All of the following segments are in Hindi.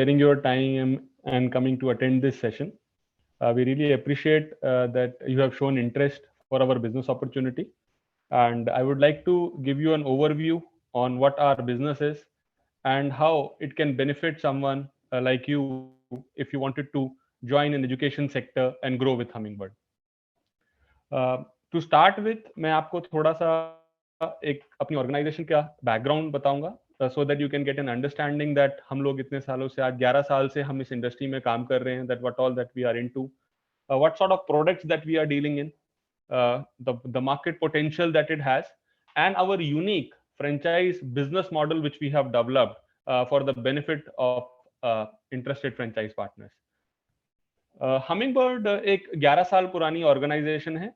Sharing your time and coming to attend this session. We really appreciate that you have shown interest for our business opportunity. And I would like to give you an overview on what our business is and how it can benefit someone like you if you wanted to join an education sector and grow with Hummingbird. To start with, मैं आपको थोड़ा सा एक अपनी ऑर्गेनाइजेशन का बैकग्राउंड बताऊंगा so that you can get an understanding that हम लोग इतने सालों से आज 11 साल से हम इस इंडस्ट्री में काम कर रहे हैं, that what all that we are into, what sort of products that we are dealing in, the market potential that it has, and our unique franchise business model which we have developed for the benefit of interested franchise partners. Hummingbird एक 11 साल पुरानी ऑर्गेनाइजेशन है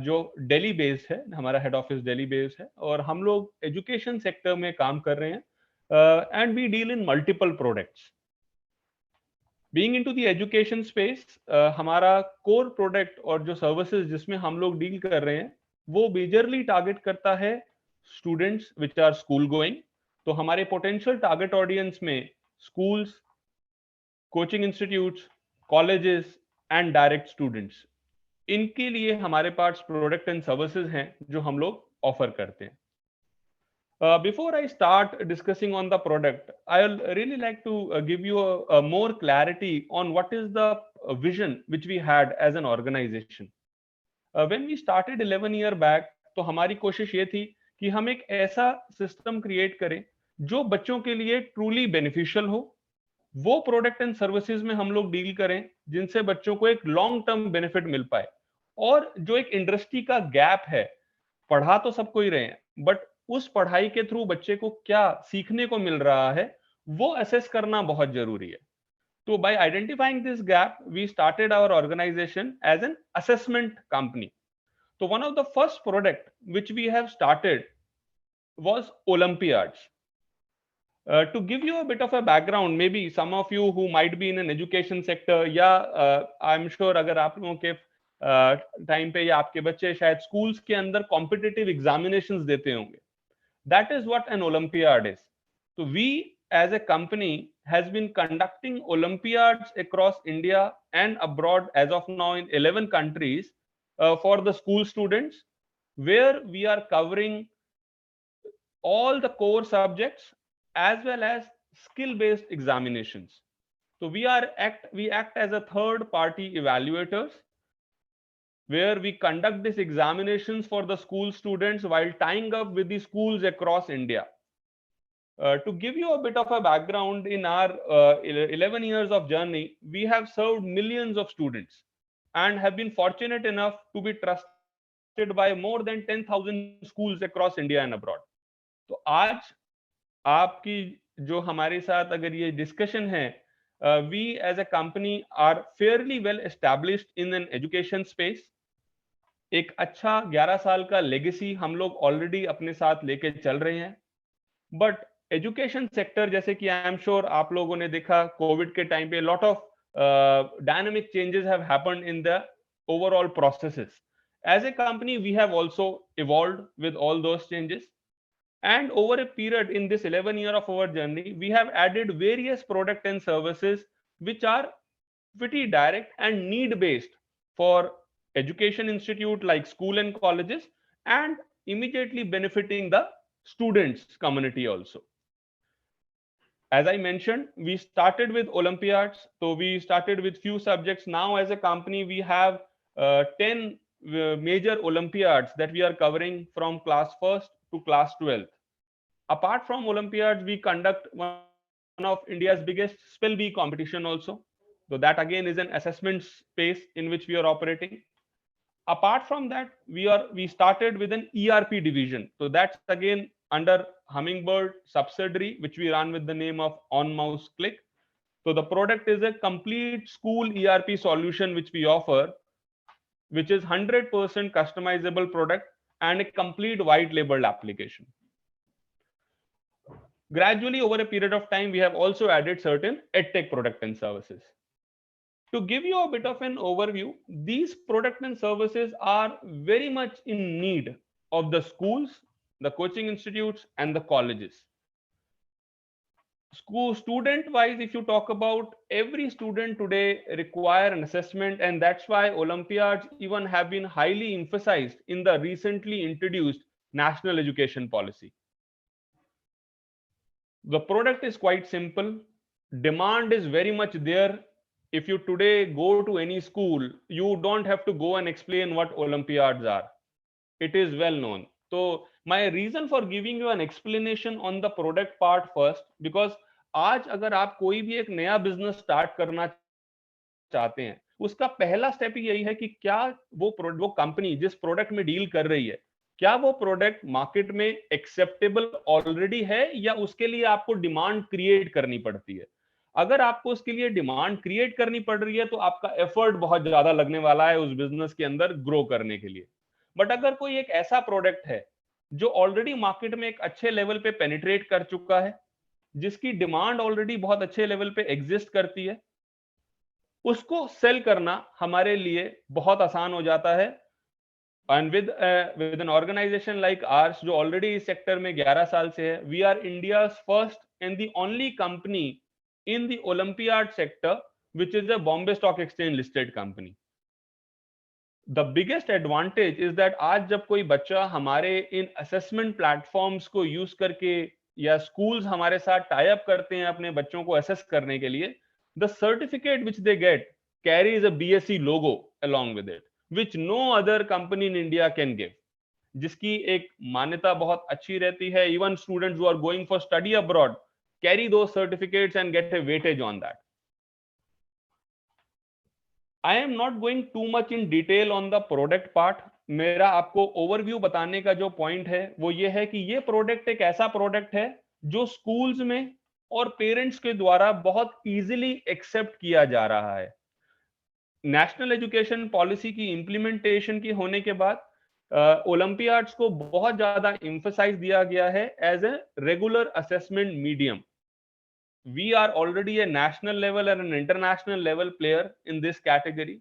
जो दिल्ली बेस्ड है. हमारा हेड ऑफिस दिल्ली बेस्ड है और हम लोग एजुकेशन सेक्टर में काम कर रहे हैं and we deal in multiple products. Being into the education space, हमारा कोर प्रोडक्ट और जो सर्विसेज जिसमें हम लोग डील कर रहे हैं वो मेजरली टारगेट करता है students which are school going. तो हमारे पोटेंशियल टारगेट ऑडियंस में schools, coaching institutes, colleges and direct students, इनके लिए हमारे पास प्रोडक्ट एंड सर्विसेज हैं जो हम लोग ऑफर करते हैं. Before I start discussing on the product, I'll really like to give you a more clarity on what is the vision which we had as an organization. When we started 11 year back, तो हमारी कोशिश ये थी कि हम एक ऐसा सिस्टम क्रिएट करें जो बच्चों के लिए ट्रूली बेनिफिशियल हो. वो प्रोडक्ट एंड सर्विसेज में हम लोग डील करें जिनसे बच्चों को एक लॉन्ग टर्म बेनिफिट मिल पाए. और जो एक इंडस्ट्री का गैप है, पढ़ा तो सब कोई रहे हैं बट उस पढ़ाई के थ्रू बच्चे को क्या सीखने को मिल रहा है वो असेस करना बहुत जरूरी है. तो by identifying this gap we started our organisation as an assessment company. तो one of the first product which we have started was olympiads. To give you a bit of a background, maybe some of you who might be in an education sector, या I'm sure अगर आप लोगों के टाइम पे या आपके बच्चे शायद स्कूल्स के अंदर कॉम्पिटिटिव एग्जामिनेशंस देते होंगे, that is what an olympiad is. So we as a company has been conducting olympiads across India and abroad as of now in 11 countries for the school students, where we are covering all the core subjects as well as skill based examinations. So we act as a third party evaluators, where we conduct these examinations for the school students while tying up with the schools across India. To give you a bit of a background, in our 11 years of journey, we have served millions of students and have been fortunate enough to be trusted by more than 10,000 schools across India and abroad. तो आज आपकी जो हमारे साथ अगर ये डिस्कशन है, we as a company are fairly well established in an education space. एक अच्छा 11 साल का लेगेसी हम लोग ऑलरेडी अपने साथ लेके चल रहे हैं. बट एजुकेशन सेक्टर, जैसे कि आई एम श्योर आप लोगों ने देखा कोविड के टाइम पे lot of dynamic changes have happened in the overall processes. As a company we have also evolved with all those changes, and over a period in this 11 year of our journey we have added various product and services which are pretty direct and need based for education institute like school and colleges, and immediately benefiting the students community also. As I mentioned, we started with olympiads, so we started with few subjects. Now as a company we have 10 major olympiads that we are covering from class 1st to class 12th. Apart from olympiads, we conduct one of India's biggest spell bee competition also, so that again is an assessment space in which we are operating. Apart from that, we started with an ERP division, so that's again under Hummingbird subsidiary which we run with the name of On Mouse Click. So the product is a complete school ERP solution which we offer, which is 100% customizable product and a complete white labeled application. Gradually over a period of time we have also added certain edtech product and services. To give you a bit of an overview, these product and services are very much in need of the schools, the coaching institutes and the colleges. School student wise, if you talk about, every student today require an assessment, and that's why Olympiads even have been highly emphasized in the recently introduced national education policy. The product is quite simple. Demand is very much there. If you today go to any school, you don't have to go and explain what Olympiads are. It is well known. So my reason for giving you an explanation on the product part first, because आज अगर आप कोई भी एक नया बिजनेस स्टार्ट करना चाहते हैं, उसका पहला स्टेप ही यही है कि क्या वो कंपनी जिस प्रोडक्ट में डील कर रही है, क्या वो प्रोडक्ट मार्केट में एक्सेप्टेबल ऑलरेडी है, या उसके लिए आपको डिमांड क्रिएट करनी पड़ती है। अगर आपको उसके लिए डिमांड क्रिएट करनी पड़ रही है, तो आपका एफर्ट बहुत ज्यादा लगने वाला है उस बिजनेस के अंदर ग्रो करने के लिए। बट अगर कोई एक ऐसा प्रोडक्ट है जो ऑलरेडी मार्केट में एक अच्छे लेवल पे पेनिट्रेट कर चुका है, जिसकी डिमांड ऑलरेडी बहुत अच्छे लेवल पे एग्जिस्ट करती है, उसको सेल करना हमारे लिए बहुत आसान हो जाता है। And with an organisation like ours, जो ऑलरेडी इस सेक्टर में 11 साल से है, we are India's first and the only company in the olympiad sector which is a Bombay stock exchange listed company. The biggest advantage is that आज जब कोई बच्चा हमारे इन असेसमेंट प्लेटफॉर्म्स को यूज करके, या स्कूल्स हमारे साथ टाई अप करते हैं अपने बच्चों को असेस करने के लिए, the certificate which they get carries a BSc logo along with it, which no other company in India can give, जिसकी एक मान्यता बहुत अच्छी रहती है। Even students who are going for study abroad carry those certificates and get a weightage on that. I am not going too much in detail on the product part. मेरा आपको ओवरव्यू बताने का जो पॉइंट है वो ये है कि ये प्रोडक्ट एक ऐसा प्रोडक्ट है जो स्कूल्स में और पेरेंट्स के द्वारा बहुत इजीली एक्सेप्ट किया जा रहा है। नेशनल एजुकेशन पॉलिसी की इंप्लीमेंटेशन की होने के बाद ओलंपियाड्स को बहुत ज्यादा एम्फसाइज दिया गया है as a regular assessment medium. We are already a national level and an international level player in this category.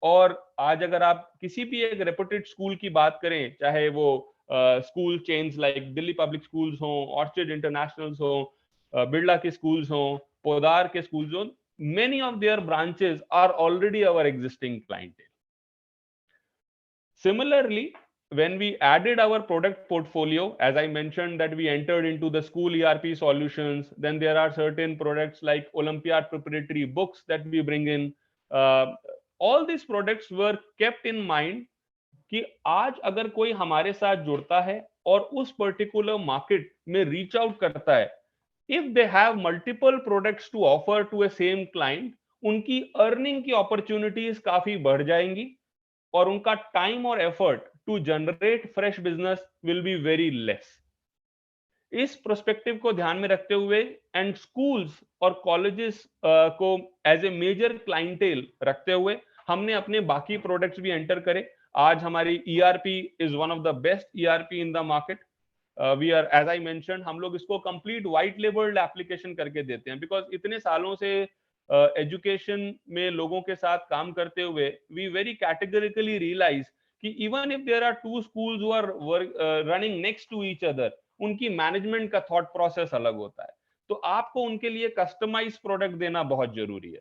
और आज अगर आप किसी भी एक रेपुटेड स्कूल की बात करें, चाहे वो school chains like Delhi public schools हो, ऑर्चिड इंटरनेशनल्स हो, बिरला के स्कूल्स हो, पोदार के स्कूल्स हो, many of their branches are already our existing clientele. Similarly, when we added our product portfolio, as I mentioned that we entered into the school ERP solutions, then there are certain products like Olympiad preparatory books that we bring in. All these products were kept in mind कि आज अगर कोई हमारे साथ जुड़ता है और उस पर्टिकुलर मार्केट में रीच आउट करता है, if they have multiple products to offer to a same client, उनकी अर्निंग की अपॉर्चुनिटीज काफी बढ़ जाएंगी और उनका टाइम और effort to generate fresh business will be very less. इस प्रोस्पेक्टिव को ध्यान में रखते हुए एंड स्कूल्स और कॉलेजेस को एज ए मेजर क्लाइंटेल रखते हुए हमने अपने बाकी प्रोडक्ट्स भी एंटर करे। आज हमारी ERP is one of the best ERP in the market. We are, as I mention, हम लोग इसको कंप्लीट व्हाइट लेबल्ड एप्लीकेशन करके देते हैं, बिकॉज इतने सालों से एजुकेशन में लोगों के साथ काम करते हुए वी वेरी कैटेगरिकली रियलाइज कि even if there are two schools who are running next to each other, उनकी मैनेजमेंट का थॉट प्रोसेस अलग होता है, तो आपको उनके लिए कस्टमाइज प्रोडक्ट देना बहुत जरूरी है।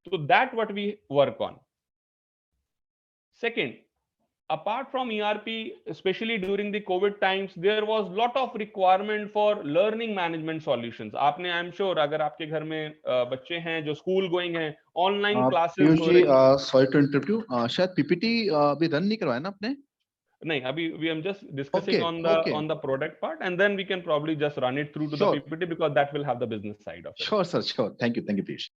तो that what we work on. Second, apart from ERP, especially during the COVID times, there was lot of requirement for learning management solutions. आपने, आई एम श्योर, अगर आपके घर में बच्चे हैं जो स्कूल गोइंग हैं, ऑनलाइन क्लासेस हो रही हैं। सॉरी टू इंटरप्ट यू, शायद PPT अभी रन नहीं करवाया ना आपने? नहीं, अभी we am just discussing on the product part, and then we can probably just run it through to the PPT because that will have the business side of it. Sure sir, sure. Thank you Piyush.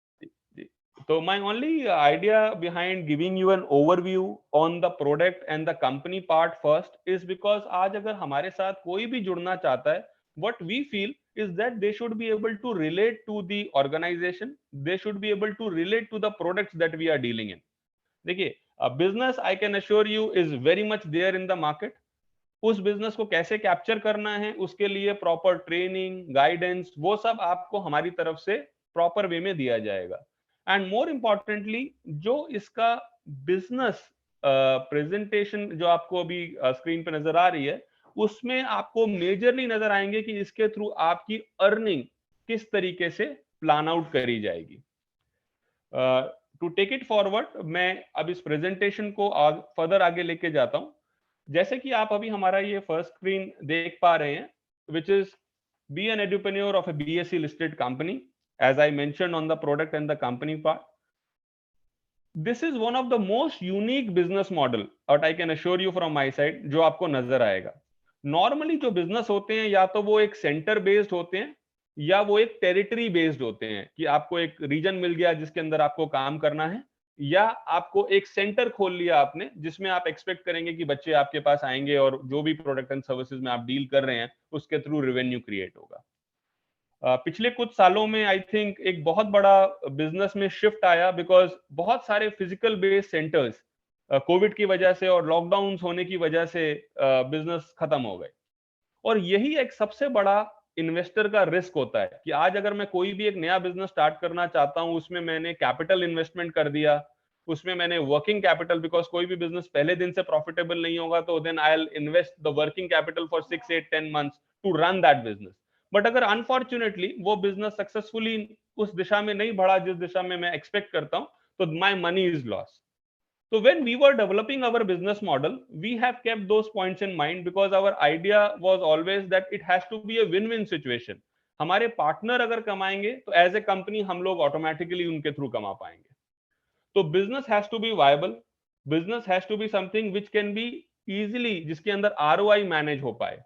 So my only idea behind giving you an overview on the product and the company part first is because आज अगर हमारे साथ कोई भी जुड़ना चाहता है, what we feel is that they should be able to relate to the organization, they should be able to relate to the products that we are dealing in. देखिए, business, I can assure you, is very much there in the market. उस बिजनेस को कैसे कैप्चर करना है, उसके लिए प्रॉपर ट्रेनिंग, गाइडेंस, वो सब आपको हमारी तरफ से प्रॉपर वे में दिया जाएगा। एंड मोर इंपॉर्टेंटली, जो इसका बिजनेस प्रेजेंटेशन जो आपको अभी स्क्रीन पे नजर आ रही है, उसमें आपको मेजरली नजर आएंगे कि इसके थ्रू आपकी अर्निंग किस तरीके से प्लान आउट करी जाएगी। टू टेक इट फॉरवर्ड, मैं अब इस प्रेजेंटेशन को फर्दर आगे लेके जाता हूं। जैसे कि आप अभी हमारा ये फर्स्ट स्क्रीन देख पा रहे हैं, which is be an entrepreneur of a BSE listed company, as I mentioned on the product and the company part. This is one of the most unique business model, what I can assure you from my side, जो आपको नजर आएगा। नॉर्मली जो बिजनेस होते हैं या तो वो एक सेंटर बेस्ड होते हैं या वो एक टेरिटरी बेस्ड होते हैं, कि आपको एक रीजन मिल गया जिसके अंदर आपको काम करना है, या आपको एक सेंटर खोल लिया आपने जिसमें आप एक्सपेक्ट करेंगे कि बच्चे आपके पास आएंगे और जो भी प्रोडक्ट एंड सर्विसेज में आप डील कर रहे हैं उसके थ्रू रेवेन्यू क्रिएट होगा। पिछले कुछ सालों में आई थिंक एक बहुत बड़ा बिजनेस में शिफ्ट आया, बिकॉज बहुत सारे फिजिकल बेस्ड सेंटर्स कोविड की वजह से और लॉकडाउन होने की वजह से बिजनेस खत्म हो गए। और यही एक सबसे बड़ा इन्वेस्टर का रिस्क होता है कि आज अगर मैं कोई भी एक नया बिजनेस स्टार्ट करना चाहता हूं, उसमें मैंने कैपिटल इन्वेस्टमेंट कर दिया, उसमें मैंने वर्किंग कैपिटल, बिकॉज कोई भी बिजनेस पहले दिन से प्रॉफिटेबल नहीं होगा, तो then I will invest the working capital for 6, 8, 10 months to run that business. But अगर अनफॉर्चुनेटली वो बिजनेस सक्सेसफुली उस दिशा में नहीं बढ़ा जिस दिशा में मैं एक्सपेक्ट करता हूं, तो my money is loss. So when we were developing our business model, we have kept those points in mind, because our idea was always that it has to be a win-win situation. हमारे पार्टनर अगर कमाएंगे तो एज ए कंपनी हम लोग ऑटोमेटिकली उनके थ्रू कमा पाएंगे। तो business has to be viable, business has to be something which can be easily, जिसके अंदर ROI मैनेज हो पाए।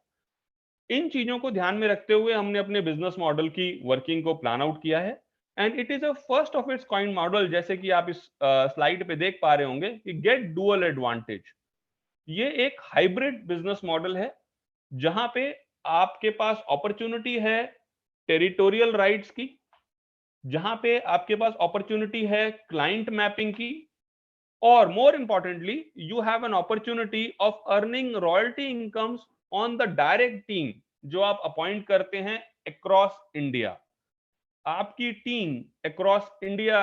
इन चीजों को ध्यान में रखते हुए हमने अपने बिजनेस मॉडल की वर्किंग को प्लान आउट किया है, and it is a first of its kind model, जैसे कि आप इस स्लाइड पे देख पा रहे होंगे कि गेट डुअल एडवांटेज। ये एक हाइब्रिड बिजनेस मॉडल है जहां पे आपके पास अपॉर्चुनिटी है टेरिटोरियल राइट्स की, जहां पे आपके पास अपॉर्चुनिटी है क्लाइंट मैपिंग की, और more importantly you have an opportunity of earning royalty incomes on the direct team जो आप अपॉइंट करते हैं अक्रॉस इंडिया। आपकी टीम अक्रॉस इंडिया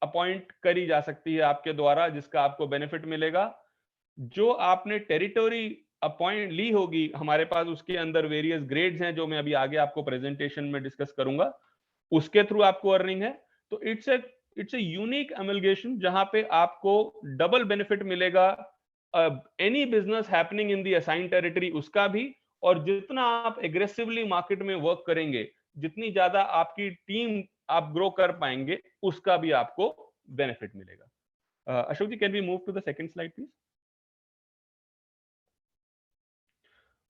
अपॉइंट करी जा सकती है आपके द्वारा, जिसका आपको बेनिफिट मिलेगा। जो आपने टेरिटोरी अपॉइंट ली होगी हमारे पास, उसके अंदर वेरियस ग्रेड्स हैं जो मैं अभी आगे आपको प्रेजेंटेशन में डिस्कस करूंगा, उसके थ्रू आपको अर्निंग है। तो इट्स ए यूनिक एमलगेशन जहां पे आपको डबल बेनिफिट मिलेगा, any business happening in the assign territory उसका भी, और जितना आप एग्रेसिवली मार्केट में वर्क करेंगे, जितनी ज्यादा आपकी टीम आप ग्रो कर पाएंगे, उसका भी आपको बेनिफिट मिलेगा। Ashok ji, can we move to the second slide please?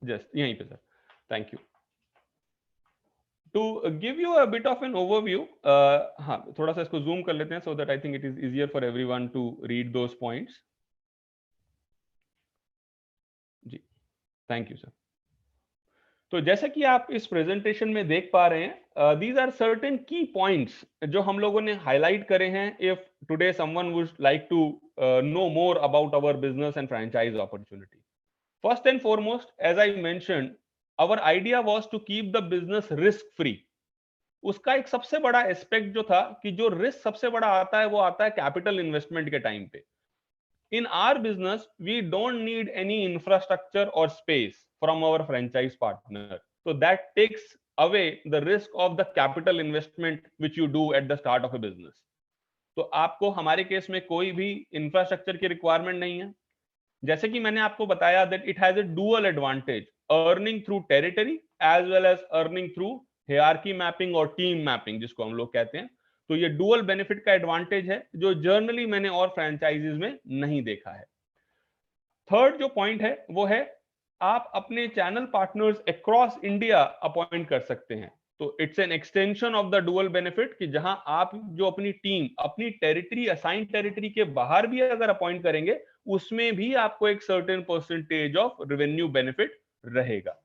Just यहीं पे sir, thank you. To give you a bit of an overview, हाँ थोड़ा सा इसको जूम कर लेते हैं so that I think it is easier for everyone to read those points. जी, थैंक यू सर। तो जैसा कि आप इस प्रेजेंटेशन में देख पा रहे हैं, these are certain key points जो हम लोगों ने हाईलाइट करे हैं if today someone would like to know more about our business and franchise opportunity. First and foremost, as I mentioned, our idea was to keep the business risk free. उसका एक सबसे बड़ा एस्पेक्ट जो था कि जो रिस्क सबसे बड़ा आता है वो आता है कैपिटल इन्वेस्टमेंट के टाइम पे। In our business, we don't need any infrastructure or space from our franchise partner. So that takes away the risk of the capital investment which you do at the start of a business. तो आपको हमारे केस में कोई भी इंफ्रास्ट्रक्चर की रिक्वायरमेंट नहीं है। जैसे कि मैंने आपको बताया that it has a dual advantage, earning through territory as well as earning through hierarchy mapping और team mapping जिसको हम लोग कहते हैं। तो ये डुअल बेनिफिट का एडवांटेज है जो जर्नली मैंने और फ्रेंचाइजीज में नहीं देखा है। थर्ड जो पॉइंट है वो है आप अपने channel partners across India appoint कर सकते हैं। तो it's an extension of the dual benefit कि जहां आप जो अपनी टीम अपनी टेरिटरी, असाइन टेरिटरी के बाहर भी अगर अपॉइंट करेंगे, उसमें भी आपको एक certain percentage of revenue benefit रहेगा।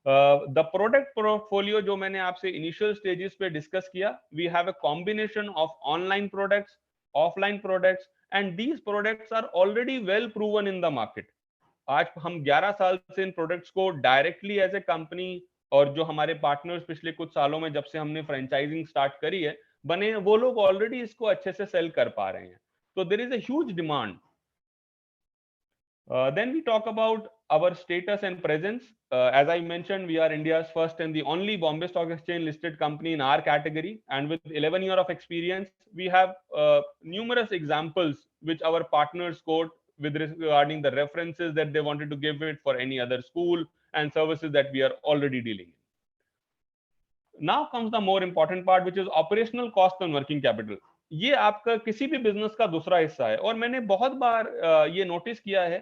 द प्रोडक्ट पोर्टफोलियो जो मैंने आपसे इनिशियल स्टेजेस पे डिस्कस किया, we have a combination of online products, offline products, and these products are already well proven in the market. आज हम 11 साल से इन प्रोडक्ट्स को डायरेक्टली एज ए कंपनी, और जो हमारे पार्टनर्स पिछले कुछ सालों में जब से हमने फ्रेंचाइजिंग स्टार्ट करी है बने, वो लोग ऑलरेडी इसको अच्छे से सेल कर पा रहे हैं। तो there is a huge demand. Then we talk about our status and presence. As I mentioned, we are India's first and the only Bombay Stock Exchange listed company in our category. And with 11 years of experience, we have numerous examples which our partners quote with regarding the references that they wanted to give it for any other school and services that we are already dealing in. Now comes the more important part, which is operational cost and working capital. ये आपका किसी भी बिजनेस का दूसरा हिस्सा है, और मैंने बहुत बार ये नोटिस किया है,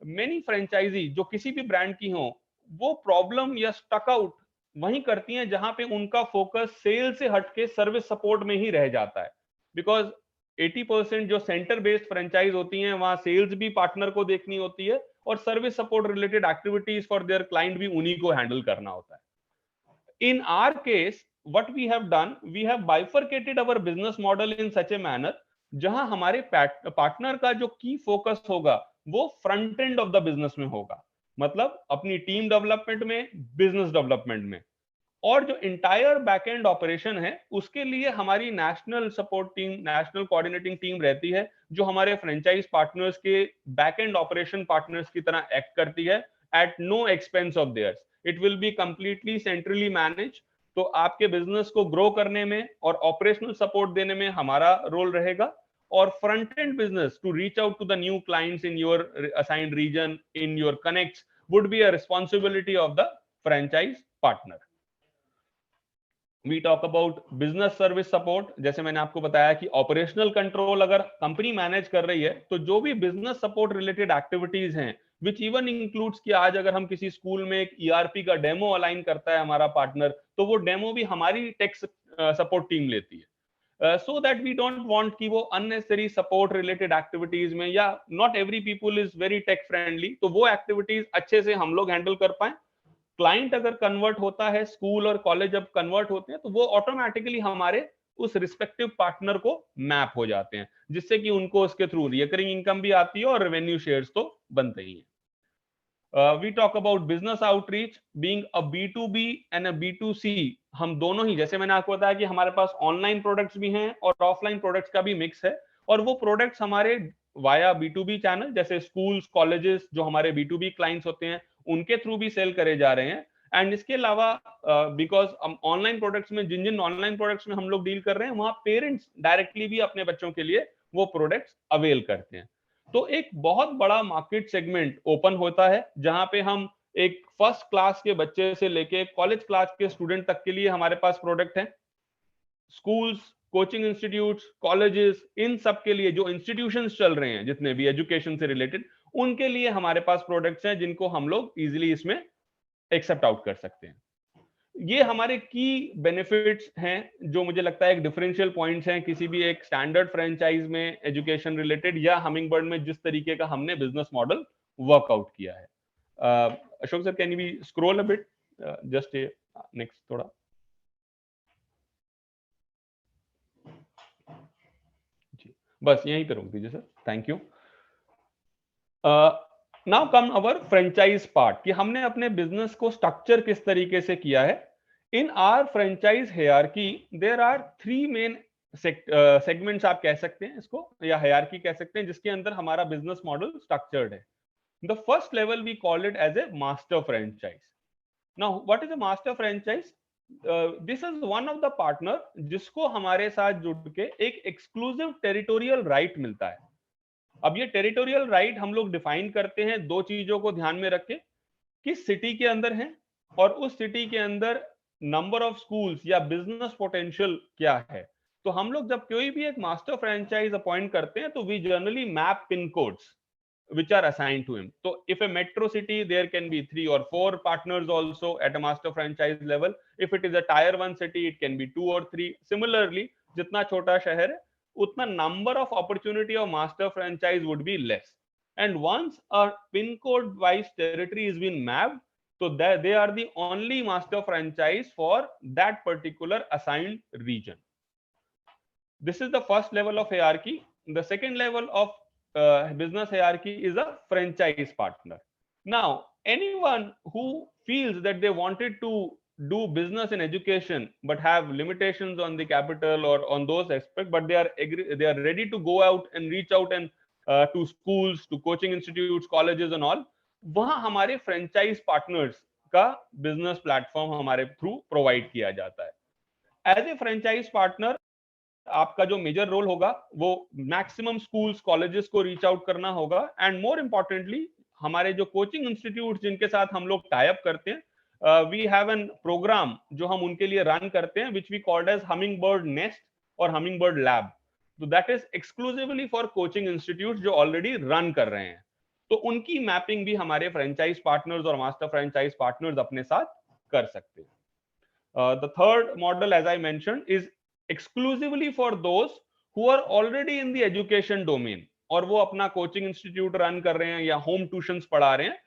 मेनी फ्रेंचाइजी जो किसी भी ब्रांड की हो, वो प्रॉब्लम या स्टक आउट वहीं करती हैं जहां पे उनका फोकस सेल से हटके सर्विस सपोर्ट में ही रह जाता है. बिकॉज 80% जो सेंटर बेस्ड फ्रेंचाइज होती हैं, वहां सेल्स भी पार्टनर को देखनी होती है और service support related activities for their client भी उन्हीं को हैंडल करना होता है. In our case, what we have done, we have bifurcated our business model in such a manner जहां हमारे पार्टनर का जो की फोकस होगा वो front end of the business में होगा, मतलब अपनी टीम डेवलपमेंट में, बिजनेस डेवलपमेंट में, और जो इंटायर बैक एंड ऑपरेशन है उसके लिए हमारी national support team, national coordinating team रहती है जो हमारे फ्रेंचाइज पार्टनर्स के बैक एंड ऑपरेशन पार्टनर्स की तरह एक्ट करती है at no expense of theirs. It will be completely centrally manage. तो आपके बिजनेस को ग्रो करने में और ऑपरेशनल सपोर्ट देने में हमारा रोल रहेगा, और front end business to reach out to the new clients in your assigned region, in your connects, would be a responsibility of the franchise partner. We talk about business service support. जैसे मैंने आपको बताया कि ऑपरेशनल कंट्रोल अगर कंपनी मैनेज कर रही है, तो जो भी बिजनेस सपोर्ट रिलेटेड एक्टिविटीज हैं, विच इवन इंक्लूड्स कि आज अगर हम किसी स्कूल में एक ईआरपी का डेमो अलाइन करता है हमारा पार्टनर, तो वो डेमो भी हमारी टेक सपोर्ट टीम लेती है. So that we don't want कि वो अननेसेसरी सपोर्ट रिलेटेड एक्टिविटीज में, या not every people is very tech friendly, तो वो एक्टिविटीज अच्छे से हम लोग हैंडल कर पाए. क्लाइंट अगर कन्वर्ट होता है, स्कूल और कॉलेज जब कन्वर्ट होते हैं, तो वो ऑटोमेटिकली हमारे उस रिस्पेक्टिव पार्टनर को मैप हो जाते हैं, जिससे कि उनको उसके थ्रू रिकरिंग इनकम भी आती है और रेवेन्यू शेयर्स तो बनते ही हैं. We talk about business outreach being a B2B and a B2C. हम दोनों ही, जैसे मैंने आपको बताया कि हमारे पास ऑनलाइन प्रोडक्ट्स भी हैं और ऑफलाइन प्रोडक्ट्स का भी मिक्स है, और वो प्रोडक्ट्स हमारे वाया B2B चैनल, जैसे स्कूल्स, कॉलेजेस, जो हमारे B2B क्लाइंट्स होते हैं, उनके थ्रू भी सेल करे जा रहे हैं. एंड इसके अलावा बिकॉज ऑनलाइन प्रोडक्ट्स में, जिन जिन ऑनलाइन प्रोडक्ट्स में हम लोग डील कर रहे हैं, वहां पेरेंट्स डायरेक्टली भी अपने बच्चों के लिए वो प्रोडक्ट्स अवेल करते हैं. तो एक बहुत बड़ा मार्केट सेगमेंट ओपन होता है जहां पे हम एक फर्स्ट क्लास के बच्चे से लेके कॉलेज क्लास के स्टूडेंट तक के लिए हमारे पास प्रोडक्ट हैं. स्कूल्स, कोचिंग इंस्टीट्यूट्स, कॉलेजेस, इन सब के लिए जो इंस्टीट्यूशंस चल रहे हैं जितने भी एजुकेशन से रिलेटेड, उनके लिए हमारे पास प्रोडक्ट्स हैं जिनको हम लोग इजीली इसमें एक्सेप्ट आउट कर सकते हैं. ये हमारे की बेनिफिट्स हैं, जो मुझे लगता है एक डिफरेंशियल पॉइंट्स हैं किसी भी एक स्टैंडर्ड फ्रेंचाइज में एजुकेशन रिलेटेड, या हमिंगबर्ड में जिस तरीके का हमने बिजनेस मॉडल वर्कआउट किया है. Ashok sir, can you be scroll a bit, just next थोड़ा. जी, बस यहीं पे रोक दीजिए sir, thank you. Now come our franchise part, कि हमने अपने बिजनेस को स्ट्रक्चर किस तरीके से किया है. In our franchise hierarchy there are 3 main segments आप कह सकते हैं इसको, या हायरार्की कह सकते हैं, जिसके अंदर हमारा बिजनेस मॉडल स्ट्रक्चर्ड है. The first level we call it as a master franchise. Now what is a master franchise? This is one of the partner जिसको हमारे साथ जुड़ के एक एक्सक्लूसिव टेरिटोरियल राइट मिलता है. अब ये टेरिटोरियल राइट हम लोग डिफाइन करते हैं दो चीजों को ध्यान में रख के, किस सिटी के अंदर है और उस सिटी के अंदर नंबर ऑफ स्कूल्स या बिजनेस पोटेंशियल क्या है. तो हम लोग जब कोई भी एक मास्टर फ्रेंचाइज अपॉइंट करते हैं, तो we generally map pin codes which are assigned to him. So if a metro city, there can be 3 or 4 partners also at a master franchise level. If it is a tier 1 city, it can be 2 or 3. Similarly, जितना छोटा शहर है, उतना number of opportunity of master franchise would be less. And once a pin code wise territory is been mapped, so they are the only master franchise for that particular assigned region. This is the first level of hierarchy. The second level of business hierarchy is a franchise partner. Now, anyone who feels that they wanted to do business in education but have limitations on the capital or on those aspects, but they are ready to go out and reach out and to schools, to coaching institutes, colleges and all, वहां हमारे फ्रेंचाइज पार्टनर्स का बिजनेस प्लेटफॉर्म हमारे थ्रू प्रोवाइड किया जाता है। एज ए फ्रेंचाइज पार्टनर आपका जो मेजर रोल होगा वो मैक्सिमम स्कूल्स कॉलेजेस को रीच आउट करना होगा, एंड मोर इम्पोर्टेंटली हमारे जो कोचिंग इंस्टीट्यूट जिनके साथ हम लोग टाई अप करते हैं, वी हैव एन प्रोग्राम जो हम उनके लिए रन करते हैं which we called as humming bird nest और हमिंग बर्ड लैब। तो that is exclusively for coaching institute जो ऑलरेडी रन कर रहे हैं। तो उनकी मैपिंग भी हमारे फ्रेंचाइज पार्टनर्स और मास्टर फ्रेंचाइज पार्टनर्स अपने साथ कर सकते हैं। The third model, as I mentioned, is exclusively for those who are already in the education domain, और वो अपना कोचिंग इंस्टीट्यूट रन कर रहे हैं या होम ट्यूशंस पढ़ा रहे हैं।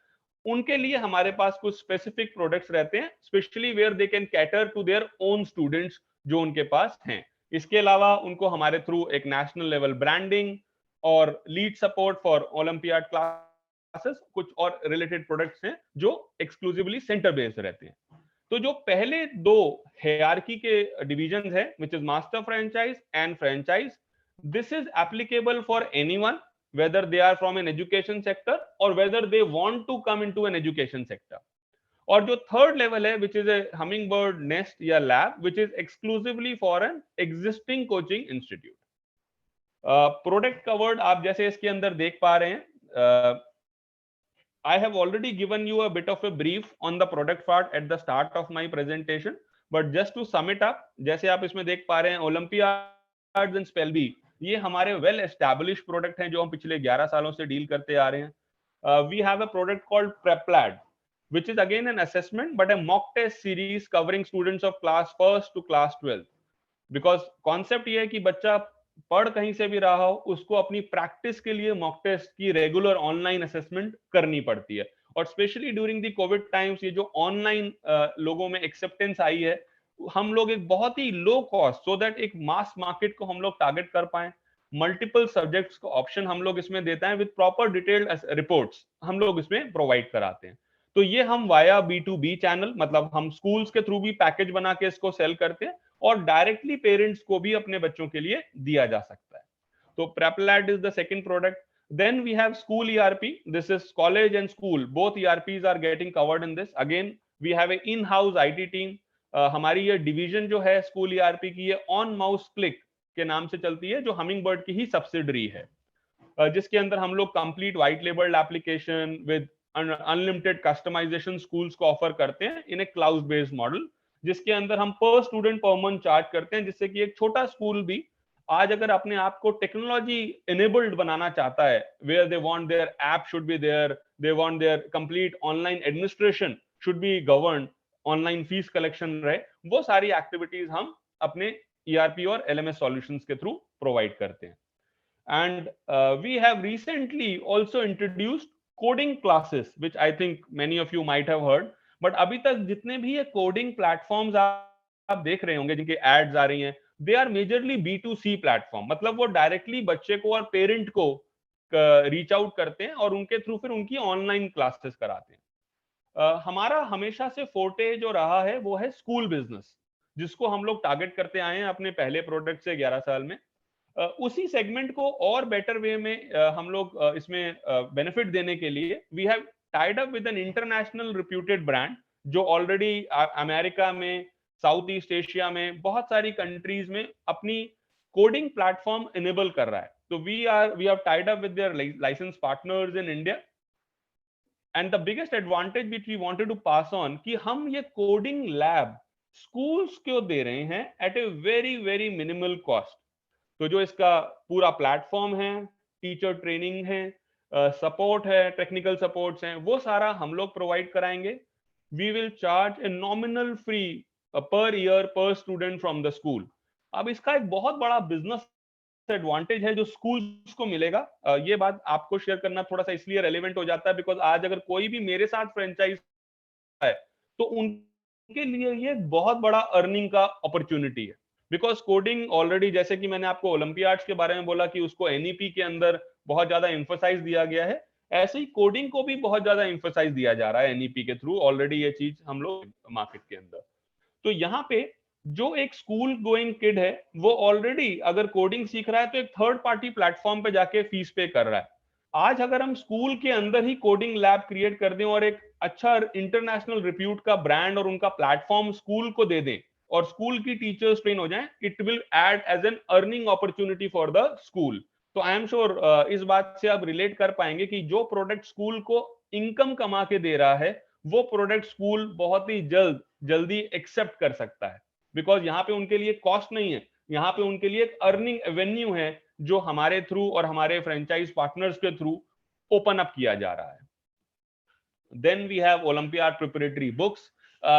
उनके लिए हमारे पास कुछ स्पेसिफिक प्रोडक्ट्स रहते हैं, specially where they can cater to their own students जो उनके पास हैं। इसके अलावा उनको हमारे थ्रू एक नेशनल लेवल ब्रांडिंग और lead support for olympiad classes, कुछ और रिलेटेड प्रोडक्ट्स हैं जो एक्सक्लूसिवली सेंटर बेस्ड रहते हैं। तो जो पहले दो हायरार्की के डिविजन है which is master franchise and franchise, this is applicable for anyone whether they are from an education sector or whether they want to come into an education sector. और जो थर्ड लेवल है which is a humming bird nest या lab which is exclusively for an existing coaching institute. Product covered आप जैसे इसके अंदर देख पा रहे हैं, I have already given you a bit of a brief on the product part at the start of my presentation, but just to sum it up, जैसे आप इसमें देख पा रहे हैं ओलंपियाड्स एंड स्पेलबी ये हमारे वेल एस्टैब्लिश्ड प्रोडक्ट हैं जो हम पिछले 11 सालों से डील करते आ रहे हैं। We have a product called Preplad which is again an assessment but a mock test series covering students of class 1st to class 12th, because concept ये है कि बच्चा पढ़ कहीं से भी रहा हो उसको अपनी प्रैक्टिस के लिए मॉक टेस्ट की रेगुलर ऑनलाइन असेसमेंट करनी पड़ती है। और specially during the Covid times ये जो ऑनलाइन लोगों में एक्सेप्टेंस आई है, हम लोग एक बहुत ही लो कॉस्ट सो दैट एक मास मार्केट को हम लोग टारगेट कर पाए, मल्टीपल सब्जेक्ट्स को ऑप्शन हम लोग इसमें देते हैं विद प्रॉपर डिटेल्ड रिपोर्ट्स हम लोग इसमें प्रोवाइड कराते हैं। तो ये हम वाया B2B चैनल, मतलब हम स्कूल्स के थ्रू भी पैकेज बना के इसको सेल करते हैं और डायरेक्टली पेरेंट्स को भी अपने बच्चों के लिए दिया जा सकता है। तो Preplad is the second product. Then we have school ERP, this is college and school both ERPs are getting covered in this. Again we have a in house IT team. हमारी ये डिवीजन जो है स्कूल ERP की, ये ऑन माउस क्लिक के नाम से चलती है जो हमिंग बर्ड की ही सब्सिडरी है, जिसके अंदर हम लोग complete white labelled application with unlimited customization schools को ऑफर करते हैं in a cloud based model, जिसके अंदर हम पर स्टूडेंट पर मंथ चार्ज करते हैं, जिससे कि एक छोटा स्कूल भी आज अगर अपने आप को टेक्नोलॉजी इनेबल्ड बनाना चाहता है, where they want their app should be there, they want their complete online administration should be govern, online fees collection रहे, वो सारी एक्टिविटीज हम अपने ERP और LMS सॉल्यूशंस के थ्रू प्रोवाइड करते हैं। And we have recently also introduced coding classes, which I think many of you might have heard. But अभी तक जितने भी ये coding platforms आप देख रहे होंगे जिनके ads आ रही हैं, they are majorly B2C platform, मतलब वो directly बच्चे को और parent को reach out करते हैं और उनके थ्रू फिर उनकी online classes कराते हैं। हमारा हमेशा से फोर्टे जो रहा है वो है स्कूल बिजनेस, जिसको हम लोग टारगेट करते आए हैं अपने पहले प्रोडक्ट से 11 साल में। उसी सेगमेंट को और बेटर वे में हम लोग इसमें बेनिफिट देने के लिए we have tied up with an international reputed brand जो ऑलरेडी अमेरिका में, साउथ ईस्ट एशिया में, बहुत सारी कंट्रीज में अपनी कोडिंग प्लेटफॉर्म इनेबल कर रहा है। तो we have tied up with their licence partners in India, and the biggest advantage which we wanted to pass on कि हम ये कोडिंग लैब स्कूल्स को दे रहे हैं at a very very minimal cost. तो जो इसका पूरा प्लेटफॉर्म है, टीचर ट्रेनिंग है, सपोर्ट है, टेक्निकल सपोर्ट्स हैं, वो सारा हम लोग प्रोवाइड कराएंगे। We will charge a nominal free per year per student from the school. अब इसका एक बहुत बड़ा बिजनेस एडवांटेज है जो स्कूल्स को मिलेगा। ये बात आपको शेयर करना थोड़ा सा इसलिए रेलेवेंट हो जाता है बिकॉज आज अगर कोई भी मेरे साथ फ्रेंचाइज है तो उनके लिए ये बहुत बड़ा अर्निंग का अपॉर्चुनिटी है, बिकॉज कोडिंग ऑलरेडी, जैसे कि मैंने आपको ओलंपियाड्स के बारे में बोला कि उसको NEP के अंदर बहुत ज्यादा एम्फसाइज दिया गया है, ऐसे ही कोडिंग को भी बहुत ज्यादा एम्फसाइज दिया जा रहा है NEP के थ्रू। ऑलरेडी ये चीज हम लोग मार्केट के अंदर, तो यहाँ पे जो एक स्कूल गोइंग किड है वो ऑलरेडी अगर कोडिंग सीख रहा है तो एक थर्ड पार्टी प्लेटफॉर्म पे जाके फीस पे कर रहा है। आज अगर हम स्कूल के अंदर ही कोडिंग लैब क्रिएट कर दें और एक अच्छा इंटरनेशनल रिप्यूट का ब्रांड और उनका प्लेटफॉर्म स्कूल को दे दें और स्कूल की टीचर्स ट्रेन हो जाएं, it will add as an earning opportunity for the school. तो आई एम श्योर इस बात से आप रिलेट कर पाएंगे कि जो प्रोडक्ट स्कूल को इनकम कमा के दे रहा है वो प्रोडक्ट स्कूल बहुत ही जल्दी एक्सेप्ट कर सकता है, बिकॉज यहाँ पे उनके लिए कॉस्ट नहीं है, यहाँ पे उनके लिए एक अर्निंग एवेन्यू है जो हमारे थ्रू और हमारे फ्रेंचाइज पार्टनर्स के थ्रू ओपन अप किया जा रहा है। Then we have Olympiad preparatory books,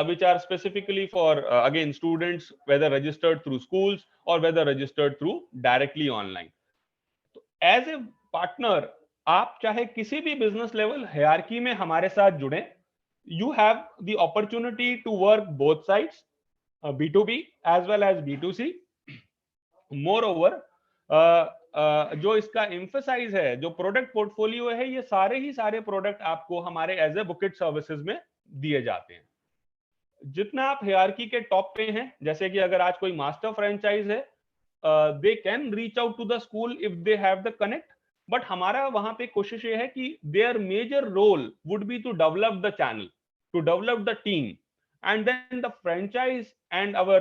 which are specifically for again students, whether registered through schools or whether registered through directly online. तो as a partner, आप चाहे किसी भी बिजनेस लेवल हायरार्की में हमारे साथ जुड़े, you have the opportunity to work both sides, B2B as well as B2C. Moreover, जो इसका एम्फसाइज है, जो प्रोडक्ट पोर्टफोलियो है, ये सारे ही सारे प्रोडक्ट आपको हमारे एज ए बुकेट सर्विसेज में दिए जाते हैं। जितना आप हायरार्की के टॉप पे हैं, जैसे कि अगर आज कोई मास्टर फ्रेंचाइज है, they can reach out to the school if they have the connect, but हमारा वहां पे कोशिश ये है कि their major role would be to develop the channel, to develop the team, and then the franchise and our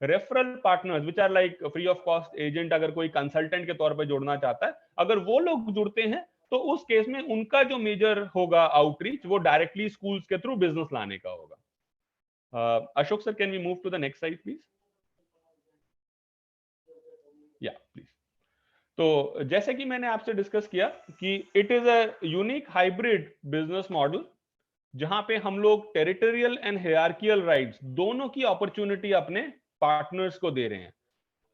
referral partners which are like free of cost agent, अगर कोई कंसल्टेंट के तौर पे जोड़ना चाहता है, अगर वो लोग जुड़ते हैं तो उस केस में उनका जो मेजर होगा आउटरीच वो डायरेक्टली स्कूल्स के थ्रू बिजनेस लाने का होगा। Ashok sir, can we move to the next slide please? या प्लीज। तो जैसे कि मैंने आपसे डिस्कस किया कि it is a unique hybrid business model जहां पे हम लोग टेरिटोरियल एंड हायरार्कियल राइट्स दोनों की अपॉर्चुनिटी अपने पार्टनर्स को दे रहे हैं।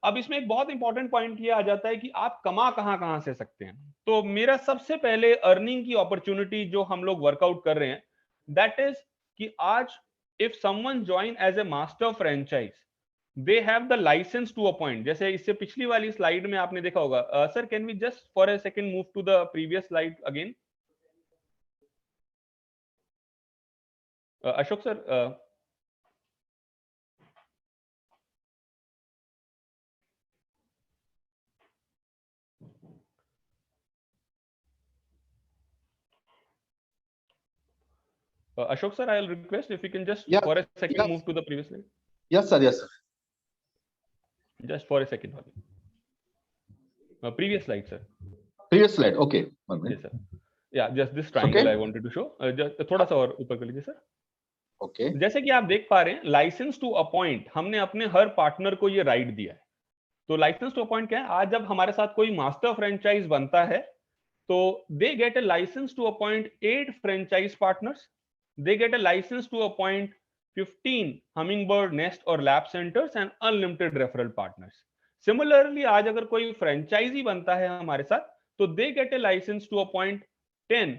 अब इसमें एक बहुत इंपॉर्टेंट पॉइंट ये आ जाता है कि आप कमा कहां से सकते हैं। तो मेरा सबसे पहले अर्निंग की अपॉर्चुनिटी जो हम लोग वर्कआउट कर रहे हैं, दैट इज कि आज if someone join as a master franchise, they have the licence to appoint. जैसे इससे पिछली वाली स्लाइड में आपने देखा होगा, sir can we just for a second move to the previous slide again? Ashok sir, Ashok sir, I'll request if you can just for a second move to the previous slide. Yes sir, yes sir. Just for a second only. Previous slide, sir. Previous slide, okay. Yes sir. Yeah, just this triangle okay. I wanted to show. Just थोड़ा सा और ऊपर कर लीजिए सर. Okay. जैसे कि आप देख पा रहे हैं, लाइसेंस टू अपॉइंट हमने अपने हर पार्टनर को ये राइट दिया है। तो लाइसेंस टू अपॉइंट क्या है? आज जब हमारे साथ कोई मास्टर फ्रेंचाइज बनता है तो they get a licence to appoint 8 franchise partners, they get a licence to appoint 15 hummingbird nest और lab centres and unlimited referral partners. Similarly आज अगर कोई फ्रेंचाइजी बनता है हमारे साथ तो they get a licence to appoint 10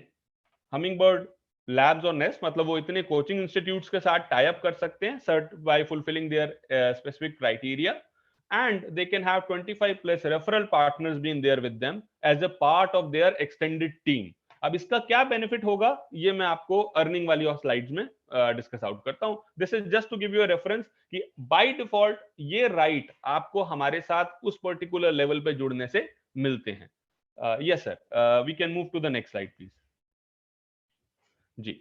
hummingbird labs और नेस्ट, मतलब वो इतने कोचिंग इंस्टीट्यूट्स के साथ टाई अप कर सकते हैं cert by fulfilling their specific criteria, and they can have 25 plus referral partners being there with them as a part of their extended team. अब इसका क्या बेनिफिट होगा ये मैं आपको अर्निंग वाली और स्लाइड्स में डिस्कस आउट करता हूं। This is just to give you a reference कि बाय डिफॉल्ट ये राइट आपको हमारे साथ उस पर्टिकुलर लेवल पे जुड़ने से मिलते हैं। Yes sir, we can move to the next slide please जी।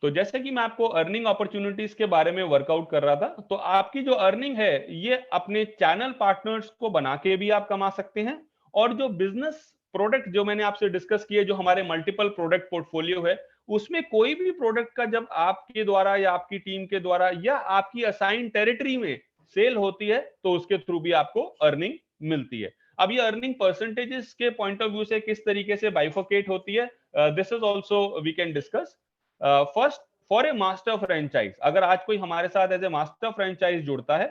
तो जैसे कि मैं आपको अर्निंग अपॉर्चुनिटीज के बारे में वर्कआउट कर रहा था, तो आपकी जो अर्निंग है ये अपने चैनल पार्टनर्स को बना के भी आप कमा सकते हैं, और जो बिजनेस प्रोडक्ट जो मैंने आपसे डिस्कस किए, जो हमारे मल्टीपल प्रोडक्ट पोर्टफोलियो है, उसमें कोई भी प्रोडक्ट का जब आपके द्वारा या आपकी टीम के द्वारा या आपकी असाइन टेरिटरी में सेल होती है तो उसके थ्रू भी आपको अर्निंग मिलती है। अब ये अर्निंग परसेंटेजेस के पॉइंट ऑफ व्यू से किस तरीके से बाइफोकेट होती है, this is also we can discuss. First, for a master franchise, अगर आज कोई हमारे साथ एज ए मास्टर फ्रेंचाइज जुड़ता है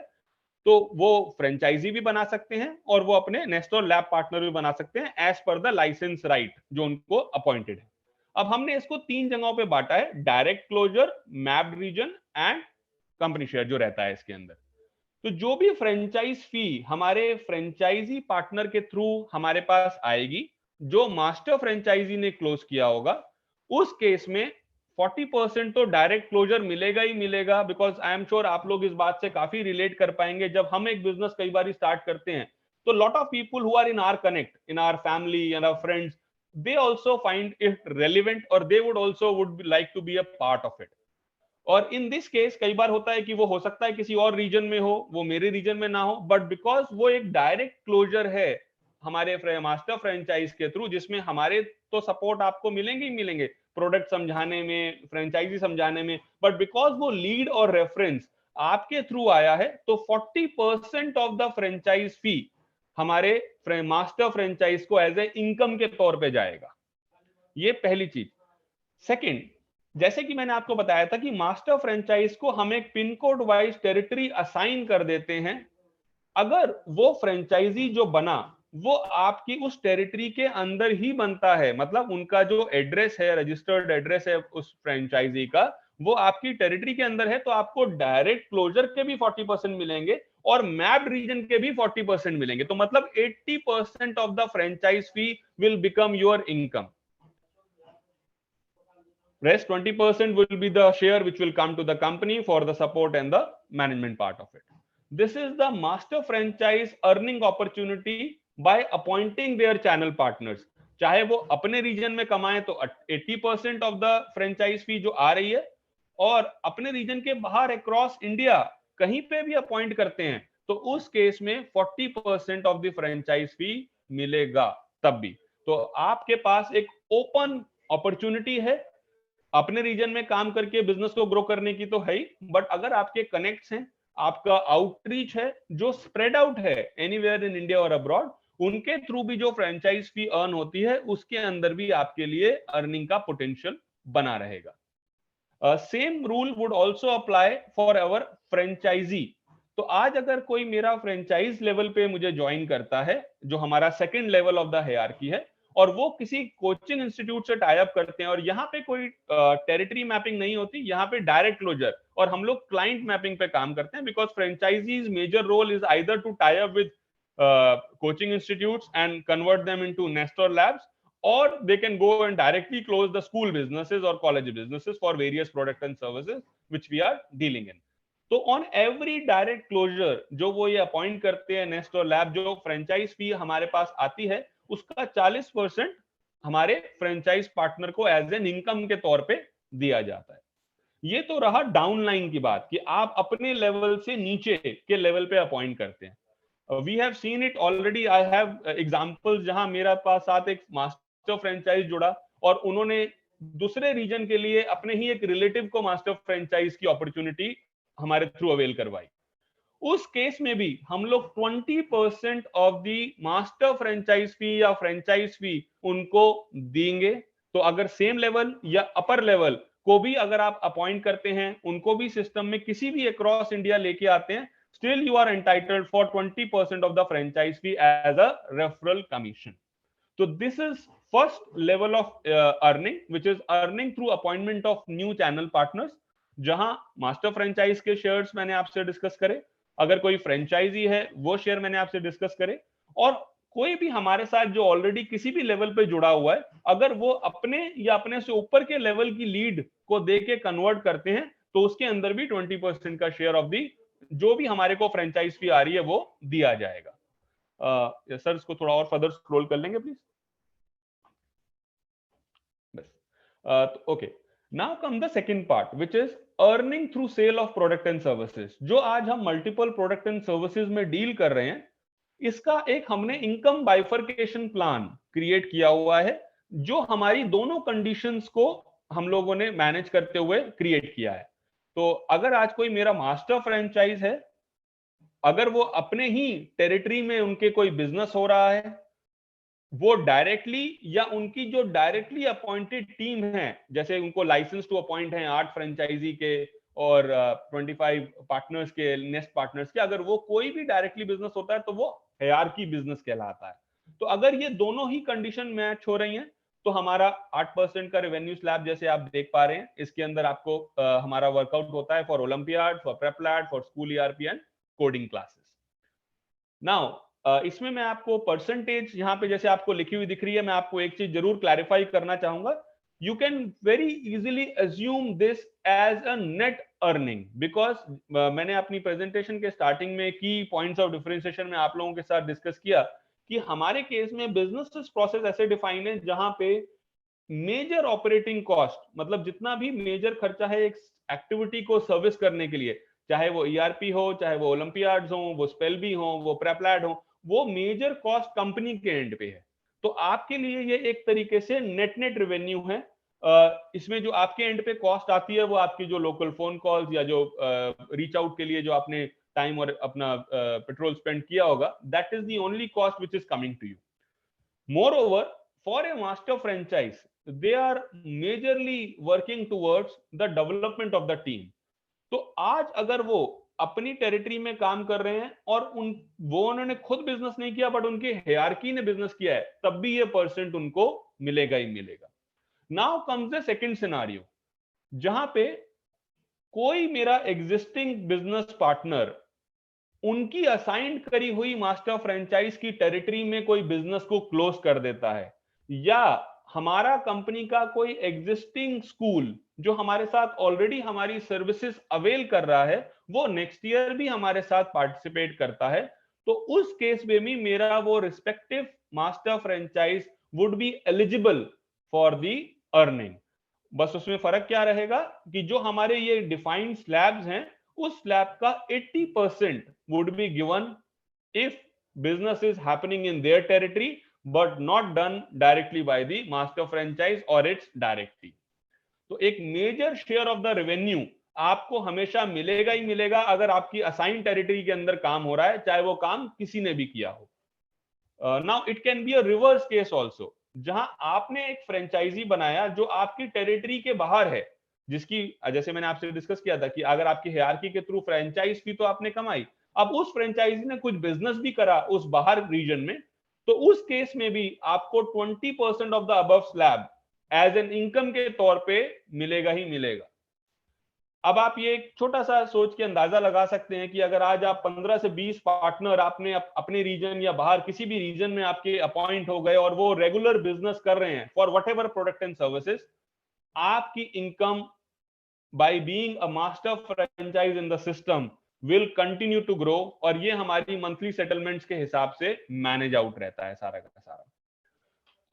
तो वो फ्रेंचाइजी भी बना सकते हैं और वो अपने नेस्ट और लैब पार्टनर भी बना सकते हैं as per the licence right जो उनको अपॉइंटेड है। अब हमने इसको 3 जगहों पे बांटा है, direct closure, mapped region and company share जो रहता है इसके अंदर। तो जो भी फ्रेंचाइज फी हमारे फ्रेंचाइजी पार्टनर के थ्रू हमारे पास आएगी, जो मास्टर फ्रेंचाइजी ने क्लोज किया होगा, उस केस में 40% तो डायरेक्ट क्लोजर मिलेगा ही मिलेगा, बिकॉज आई एम श्योर आप लोग इस बात से काफी रिलेट कर पाएंगे। जब हम एक बिजनेस कई बार स्टार्ट करते हैं तो lot of people who are in our connect, in our family and our friends, they also find it relevant or they would also would like to be a part of it. और इन दिस केस कई बार होता है कि वो हो सकता है किसी और रीजन में हो, वो मेरे रीजन में ना हो, बट बिकॉज वो एक डायरेक्ट क्लोजर है हमारे मास्टर फ्रेंचाइज के थ्रू, जिसमें हमारे तो सपोर्ट आपको मिलेंगे ही मिलेंगे प्रोडक्ट समझाने में, फ्रेंचाइजी समझाने में, बट बिकॉज वो लीड और रेफरेंस आपके थ्रू आया है, तो 40% ऑफ द फ्रेंचाइज फी हमारे मास्टर फ्रेंचाइज को एज ए इनकम के तौर पे जाएगा। ये पहली चीज। सेकंड, जैसे कि मैंने आपको बताया था कि मास्टर फ्रेंचाइज को हम एक pin code wise territory assign कर देते हैं। अगर वो फ्रेंचाइजी जो बना वो आपकी उस टेरिटरी के अंदर ही बनता है, मतलब उनका जो एड्रेस है, रजिस्टर्ड एड्रेस है उस फ्रेंचाइजी का, वो आपकी टेरिटरी के अंदर है, तो आपको डायरेक्ट क्लोजर के भी 40% मिलेंगे और मैप रीजन के भी 40% मिलेंगे। तो मतलब 80% of the franchise fee will become your income. Rest 20% will be the share which will come to the company for the support and the management part of it. This is the master franchise earning opportunity by appointing their channel partners. चाहे वो अपने रीजन में कमाए तो 80% ऑफ द फ्रेंचाइज फी जो आ रही है, और अपने रीजन के बाहर अक्रॉस इंडिया कहीं पे भी अपॉइंट करते हैं तो उस केस में 40% ऑफ द फ्रेंचाइज फी मिलेगा तब भी। तो आपके पास एक ओपन अपॉर्चुनिटी है अपने रीजन में काम करके बिजनेस को ग्रो करने की, तो है ही, बट अगर आपके कनेक्ट्स हैं, आपका आउटरीच है जो स्प्रेड आउट है एनीवेयर इन इंडिया और अब्रॉड, उनके थ्रू भी जो फ्रेंचाइज फी अर्न होती है उसके अंदर भी आपके लिए अर्निंग का पोटेंशियल बना रहेगा। Same rule would also apply for our franchisee. तो आज अगर कोई मेरा फ्रेंचाइज लेवल पे मुझे ज्वाइन करता है, जो हमारा second level of the hierarchy है, और वो किसी कोचिंग इंस्टीट्यूट से टाई अप करते हैं, और यहाँ पे कोई टेरिटरी मैपिंग नहीं होती, यहाँ पे डायरेक्ट क्लोजर, और हम लोग क्लाइंट मैपिंग पे काम करते हैं, because franchisees major role is either to tie up with coaching institutes and convert them into Nestor labs, or they can go and directly close the school businesses or college businesses for various products and services which we are dealing in. तो ऑन एवरी डायरेक्ट क्लोजर जो वो ये अपॉइंट करते हैं नेस्टर लैब, जो फ्रेंचाइज फी हमारे पास आती है उसका 40% हमारे फ्रेंचाइज पार्टनर को एज एन इनकम के तौर पे दिया जाता है। ये तो रहा डाउनलाइन की बात कि आप अपने लेवल से नीचे के लेवल पे अपॉइंट करते हैं। We have seen it already, I have examples जहां मेरा पास साथ एक मास्टर फ्रेंचाइज जुड़ा और उन्होंने दूसरे रीजन के लिए अपने ही एक रिलेटिव को मास्टर फ्रेंचाइज की अपॉर्चुनिटी हमारे थ्रू अवेल करवाई। उस केस में भी हम लोग 20% ऑफ दी मास्टर फ्रेंचाइज फी या फ्रेंचाइज फी उनको देंगे। तो अगर सेम लेवल या अपर लेवल को भी अगर आप अपॉइंट करते हैं, उनको भी सिस्टम में किसी भी अक्रॉस इंडिया लेके आते हैं, still you are entitled for 20% of the franchise fee as a referral commission. So this is first level of earning, which is earning through appointment of new channel partners, जहां मास्टर फ्रेंचाइज के शेयर्स मैंने आपसे डिस्कस करे, अगर कोई फ्रेंचाइजी है वो शेयर मैंने आपसे डिस्कस करे, और कोई भी हमारे साथ जो ऑलरेडी किसी भी लेवल पे जुड़ा हुआ है, अगर वो अपने या अपने से ऊपर के लेवल की लीड को दे के कन्वर्ट करते हैं तो उसके अंदर भी 20% का शेयर ऑफ दी जो भी हमारे को फ्रेंचाइज फी आ रही है वो दिया जाएगा। सर इसको थोड़ा और फर्दर स्क्रॉल कर लेंगे प्लीज। बस okay, now come the second part which is earning through sale of product and services. जो आज हम मल्टीपल प्रोडक्ट एंड सर्विसेज में डील कर रहे हैं, इसका एक हमने इनकम बाइफर्केशन प्लान क्रिएट किया हुआ है जो हमारी दोनों कंडीशंस को हम लोगों ने मैनेज करते हुए क्रिएट किया है। तो अगर आज कोई मेरा मास्टर फ्रेंचाइज है, अगर वो अपने ही टेरिटरी में उनके कोई बिजनेस हो रहा है, वो डायरेक्टली या उनकी जो डायरेक्टली अपॉइंटेड टीम है, जैसे उनको लाइसेंस टू अपॉइंट है 8 फ्रेंचाइजी के और 25 पार्टनर्स के, नेस्ट पार्टनर्स के, अगर वो कोई भी डायरेक्टली बिजनेस होता है तो वो हायरार्की बिजनेस कहलाता है। तो अगर ये दोनों ही कंडीशन मैच हो रही हैं तो हमारा 8% का रेवेन्यू स्लैब जैसे आप देख पा रहे हैं, इसके अंदर आपको हमारा वर्कआउट होता है for olympiad, for Preplad, for school ERP and coding classes. Now इसमें मैं आपको परसेंटेज यहाँ पे जैसे आपको लिखी हुई दिख रही है, मैं आपको एक चीज जरूर क्लैरिफाई करना चाहूंगा। You can very easily assume this as a net earning, because मैंने अपनी प्रेजेंटेशन के स्टार्टिंग में की पॉइंट्स ऑफ डिफरेंशिएशन में आप लोगों के साथ डिस्कस किया कि हमारे केस में बिजनेस प्रोसेस ऐसे डिफाइन है जहां पे मेजर ऑपरेटिंग कॉस्ट, मतलब जितना भी मेजर खर्चा है एक एक्टिविटी को सर्विस करने के लिए, चाहे वो ईआरपी हो, चाहे वो ओलंपियाड्स हो, वो स्पेल हो, वो प्रेपलैड हो, वो मेजर कॉस्ट कंपनी के एंड पे है। तो आपके लिए ये एक तरीके से नेट नेट रेवेन्यू है। इसमें जो आपके एंड पे कॉस्ट आती है वो आपकी जो लोकल फोन कॉल्स या जो रीच आउट के लिए जो आपने टाइम और अपना पेट्रोल स्पेंड किया होगा, that is the only cost which is coming to you. Moreover, for a master franchise, they are majorly working towards the development of the team. तो आज अगर वो अपनी टेरिटरी में काम कर रहे हैं और उन्होंने खुद बिजनेस नहीं किया बट उनके हायरार्की ने बिजनेस किया है, तब भी ये परसेंट उनको मिलेगा ही मिलेगा। Now comes the second scenario, जहां पे कोई मेरा एग्जिस्टिंग बिजनेस पार्टनर उनकी असाइंड करी हुई मास्टर फ्रेंचाइज की टेरिटरी में कोई बिजनेस को क्लोज कर देता है, या हमारा कंपनी का कोई एग्जिस्टिंग स्कूल जो हमारे साथ ऑलरेडी हमारी सर्विसेज अवेल कर रहा है वो नेक्स्ट ईयर भी हमारे साथ पार्टिसिपेट करता है, तो उस केस में भी मेरा वो respective master franchise would be eligible for the earning. बस उसमें फर्क क्या रहेगा कि जो हमारे ये डिफाइंड स्लैब्स हैं उस स्लैब का 80% would be given if business is happening in their territory but not done directly by the master franchise or its directee। तो एक major share of the revenue आपको हमेशा मिलेगा ही मिलेगा अगर आपकी असाइन टेरिटरी के अंदर काम हो रहा है, चाहे वो काम किसी ने भी किया हो। Now it can be a reverse case also, जहां आपने एक फ्रेंचाइजी बनाया जो आपकी टेरिटरी के बाहर है, जिसकी जैसे मैंने आपसे डिस्कस किया था कि अगर आपकी हायरार्की के थ्रू फ्रेंचाइज फी तो आपने कमाई, अब उस फ्रेंचाइजी ने कुछ बिजनेस भी करा उस बाहर रीजन में, तो उस केस में भी आपको 20% of the above slab as an income के तौर पे मिलेगा ही मिलेगा। अब आप ये एक छोटा सा सोच के अंदाजा लगा सकते हैं कि अगर आज आप 15 से 20 पार्टनर आपने अपने रीजन या बाहर किसी भी रीजन में आपके अपॉइंट हो गए और वो रेगुलर बिजनेस कर रहे हैं for what ever product and services, आपकी income by being a master franchise in the system will continue to grow, और ये हमारी मंथली सेटलमेंट्स के हिसाब से मैनेज आउट रहता है सारा का सारा।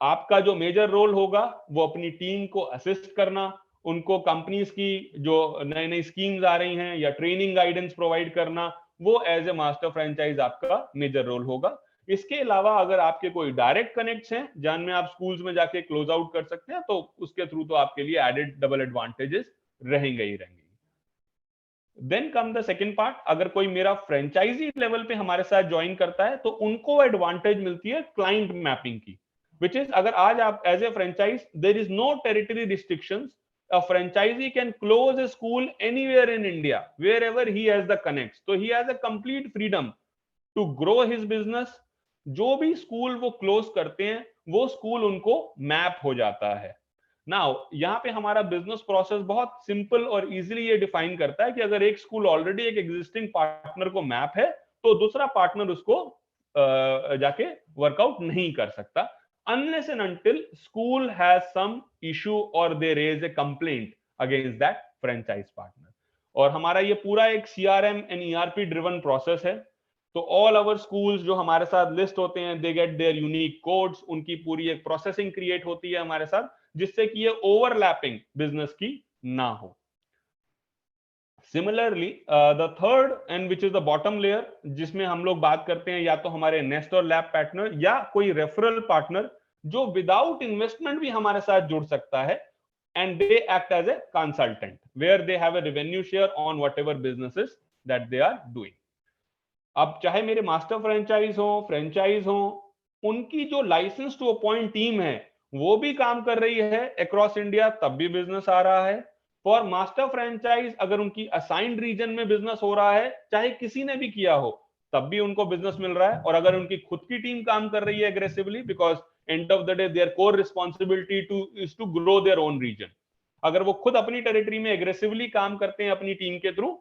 आपका जो मेजर रोल होगा वो अपनी टीम को असिस्ट करना, उनको कंपनीज की जो नई नई स्कीम्स आ रही हैं या ट्रेनिंग गाइडेंस प्रोवाइड करना, वो एज ए मास्टर फ्रेंचाइज आपका मेजर रोल होगा। इसके अलावा अगर आपके कोई डायरेक्ट कनेक्ट्स हैं जहां में आप स्कूल्स में जाके क्लोज आउट कर सकते हैं, तो उसके थ्रू तो आपके लिए एडेड डबल एडवांटेजेस रहेंगे ही रहेंगे। Then come the second part, अगर कोई मेरा फ्रेंचाइजी लेवल पे हमारे साथ ज्वाइन करता है तो उनको एडवांटेज मिलती है क्लाइंट मैपिंग की, विच इज अगर आज आप as a franchise there is no territory restrictions, a franchisee can close a school anywhere in India wherever he has the connects, so he has a complete freedom to grow his business। जो भी स्कूल वो क्लोज करते हैं वो स्कूल उनको मैप हो जाता है। नाउ यहाँ पे हमारा बिजनेस प्रोसेस बहुत सिंपल और इजीली ये डिफाइन करता है कि अगर एक स्कूल ऑलरेडी एक एग्जिस्टिंग पार्टनर को मैप है तो दूसरा पार्टनर उसको जाके वर्कआउट नहीं कर सकता unless and until school has some issue or they raise a complaint against that franchise partner। और हमारा ये पूरा एक CRM and ERP driven process है, तो ऑल आवर स्कूल्स जो हमारे साथ लिस्ट होते हैं they get there unique codes, उनकी पूरी एक प्रोसेसिंग क्रिएट होती है हमारे साथ, जिससे कि ये ओवरलैपिंग बिजनेस की ना हो। Similarly the third and which is the bottom layer, जिसमें हम लोग बात करते हैं या तो हमारे नेस्ट और लैब पार्टनर या कोई रेफरल पार्टनर जो विदाउट इन्वेस्टमेंट भी हमारे साथ जुड़ सकता है, and they act as a consultant where they have a revenue share on whatever businesses that they are doing. अब चाहे मेरे मास्टर फ्रेंचाइज हो, उनकी जो लाइसेंस टू अपॉइंट टीम है वो भी काम कर रही है अक्रॉस इंडिया, तब भी बिजनेस आ रहा है। फॉर मास्टर फ्रेंचाइज अगर उनकी असाइंड रीजन में बिजनेस हो रहा है, चाहे किसी ने भी किया हो, तब भी उनको बिजनेस मिल रहा है। और अगर उनकी खुद की टीम काम कर रही है aggressively, because end of the day their core responsibility is to grow their own region, अगर वो खुद अपनी टेरिटरी में एग्रेसिवली काम करते हैं अपनी टीम के थ्रू,